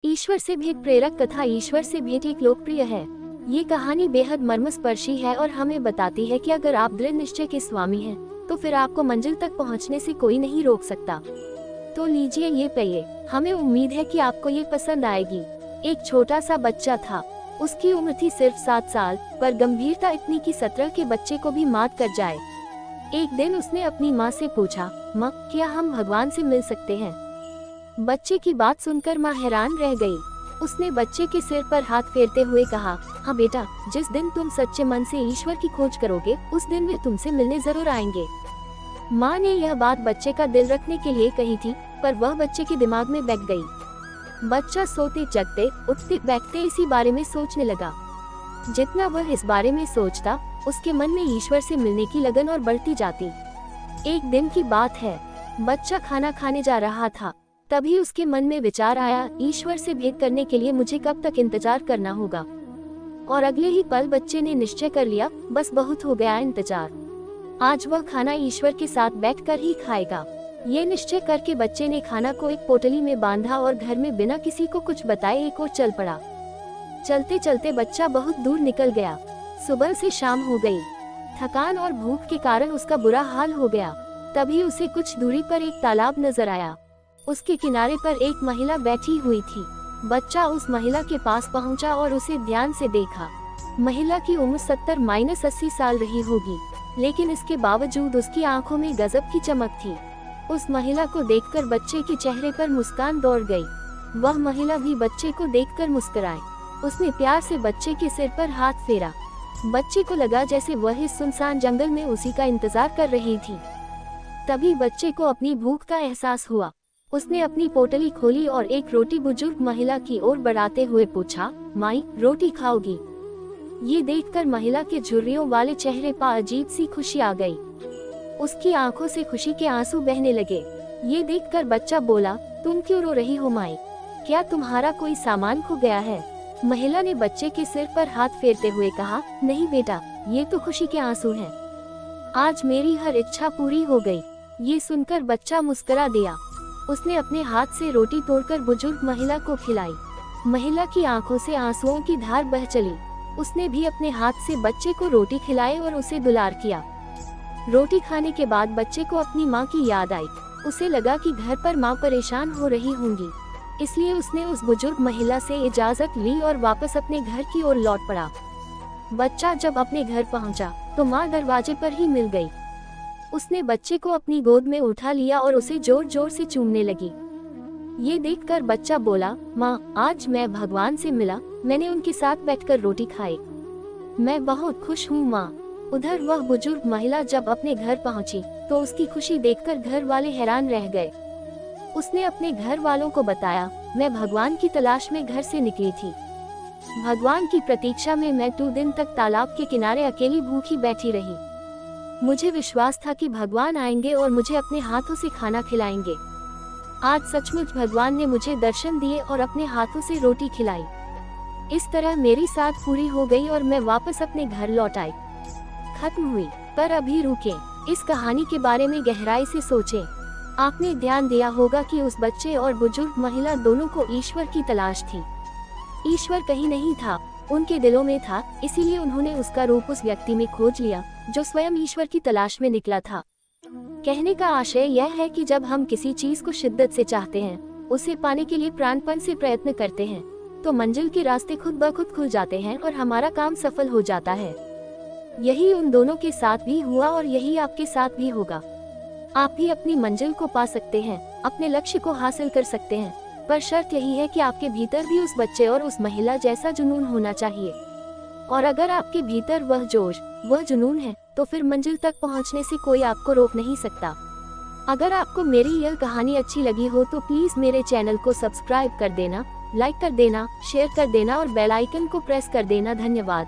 ईश्वर से भेंट प्रेरक कथा। ईश्वर से भेंट एक लोकप्रिय है। ये कहानी बेहद मर्मस्पर्शी है और हमें बताती है कि अगर आप दृढ़ निश्चय के स्वामी हैं, तो फिर आपको मंजिल तक पहुंचने से कोई नहीं रोक सकता। तो लीजिए ये पिए। हमें उम्मीद है कि आपको ये पसंद आएगी। एक छोटा सा बच्चा था। उसकी उम्र थी सिर्फ 7 साल, पर गंभीरता इतनी कि 17 के बच्चे को भी मात कर जाए। एक दिन उसने अपनी माँ से पूछा, माँ, क्या हम भगवान से मिल सकते हैं? बच्चे की बात सुनकर माँ हैरान रह गई। उसने बच्चे के सिर पर हाथ फेरते हुए कहा, हाँ बेटा, जिस दिन तुम सच्चे मन से ईश्वर की खोज करोगे, उस दिन वे तुमसे मिलने जरूर आएंगे। माँ ने यह बात बच्चे का दिल रखने के लिए कही थी, पर वह बच्चे के दिमाग में बैठ गई। बच्चा सोते जगते उठते बैठते इसी बारे में सोचने लगा। जितना वह इस बारे में सोचता, उसके मन में ईश्वर से मिलने की लगन और बढ़ती जाती। एक दिन की बात है, बच्चा खाना खाने जा रहा था। तभी उसके मन में विचार आया, ईश्वर से भेंट करने के लिए मुझे कब तक इंतजार करना होगा। और अगले ही पल बच्चे ने निश्चय कर लिया, बस बहुत हो गया इंतजार। आज वह खाना ईश्वर के साथ बैठकर ही खाएगा। ये निश्चय करके बच्चे ने खाना को एक पोटली में बांधा और घर में बिना किसी को कुछ बताए एक ओर चल पड़ा। चलते चलते बच्चा बहुत दूर निकल गया। सुबह से शाम हो गई। थकान और भूख के कारण उसका बुरा हाल हो गया। तभी उसे कुछ दूरी पर एक तालाब नजर आया। उसके किनारे पर एक महिला बैठी हुई थी। बच्चा उस महिला के पास पहुंचा और उसे ध्यान से देखा। महिला की उम्र 70-80 साल रही होगी, लेकिन इसके बावजूद उसकी आंखों में गजब की चमक थी। उस महिला को देखकर बच्चे के चेहरे पर मुस्कान दौड़ गई। वह महिला भी बच्चे को देखकर मुस्कुराई। उसने प्यार से बच्चे के सिर पर हाथ फेरा। बच्चे को लगा जैसे वह इस सुनसान जंगल में उसी का इंतजार कर रही थी। तभी बच्चे को अपनी भूख का एहसास हुआ। उसने अपनी पोटली खोली और एक रोटी बुजुर्ग महिला की ओर बढ़ाते हुए पूछा, माई, रोटी खाओगी? ये देखकर महिला के झुर्रियों वाले चेहरे पर अजीब सी खुशी आ गई। उसकी आंखों से खुशी के आंसू बहने लगे। ये देखकर बच्चा बोला, तुम क्यों रो रही हो माई? क्या तुम्हारा कोई सामान खो गया है? महिला ने बच्चे के सिर पर हाथ फेरते हुए कहा, नहीं बेटा, ये तो खुशी के आंसू हैं। आज मेरी हर इच्छा पूरी हो गई। ये सुनकर बच्चा मुस्कुरा दिया। उसने अपने हाथ से रोटी तोड़कर बुजुर्ग महिला को खिलाई। महिला की आंखों से आंसुओं की धार बह चली। उसने भी अपने हाथ से बच्चे को रोटी खिलाई और उसे दुलार किया। रोटी खाने के बाद बच्चे को अपनी माँ की याद आई। उसे लगा कि घर पर माँ परेशान हो रही होंगी, इसलिए उसने उस बुजुर्ग महिला से इजाजत ली और वापस अपने घर की ओर लौट पड़ा। बच्चा जब अपने घर पहुँचा, तो माँ दरवाजे पर ही मिल गई। उसने बच्चे को अपनी गोद में उठा लिया और उसे जोर जोर से चूमने लगी। ये देखकर बच्चा बोला, माँ, आज मैं भगवान से मिला। मैंने उनके साथ बैठकर रोटी खाई। मैं बहुत खुश हूँ माँ। उधर वह बुजुर्ग महिला जब अपने घर पहुँची, तो उसकी खुशी देखकर घर वाले हैरान रह गए। उसने अपने घर वालों को बताया, मैं भगवान की तलाश में घर से निकली थी। भगवान की प्रतीक्षा में मैं 2 दिन तक तालाब के किनारे अकेली भूखी बैठी रही। मुझे विश्वास था कि भगवान आएंगे और मुझे अपने हाथों से खाना खिलाएंगे। आज सचमुच भगवान ने मुझे दर्शन दिए और अपने हाथों से रोटी खिलाई। इस तरह मेरी साथ पूरी हो गई और मैं वापस अपने घर लौट आई। खत्म हुई। पर अभी रुकें, इस कहानी के बारे में गहराई से सोचें। आपने ध्यान दिया होगा कि उस बच्चे और बुजुर्ग महिला दोनों को ईश्वर की तलाश थी। ईश्वर कहीं नहीं था, उनके दिलों में था, इसीलिए उन्होंने उसका रूप उस व्यक्ति में खोज लिया जो स्वयं ईश्वर की तलाश में निकला था। कहने का आशय यह है कि जब हम किसी चीज को शिद्दत से चाहते हैं, उसे पाने के लिए प्राणपण से प्रयत्न करते हैं, तो मंजिल के रास्ते खुद ब खुद खुल जाते हैं और हमारा काम सफल हो जाता है। यही उन दोनों के साथ भी हुआ और यही आपके साथ भी होगा। आप भी अपनी मंजिल को पा सकते हैं, अपने लक्ष्य को हासिल कर सकते हैं, पर शर्त यही है कि आपके भीतर भी उस बच्चे और उस महिला जैसा जुनून होना चाहिए। और अगर आपके भीतर वह जोश, वह जुनून है, तो फिर मंजिल तक पहुंचने से कोई आपको रोक नहीं सकता। अगर आपको मेरी यह कहानी अच्छी लगी हो तो प्लीज मेरे चैनल को सब्सक्राइब कर देना, लाइक कर देना, शेयर कर देना और बेल आइकन को प्रेस कर देना। धन्यवाद।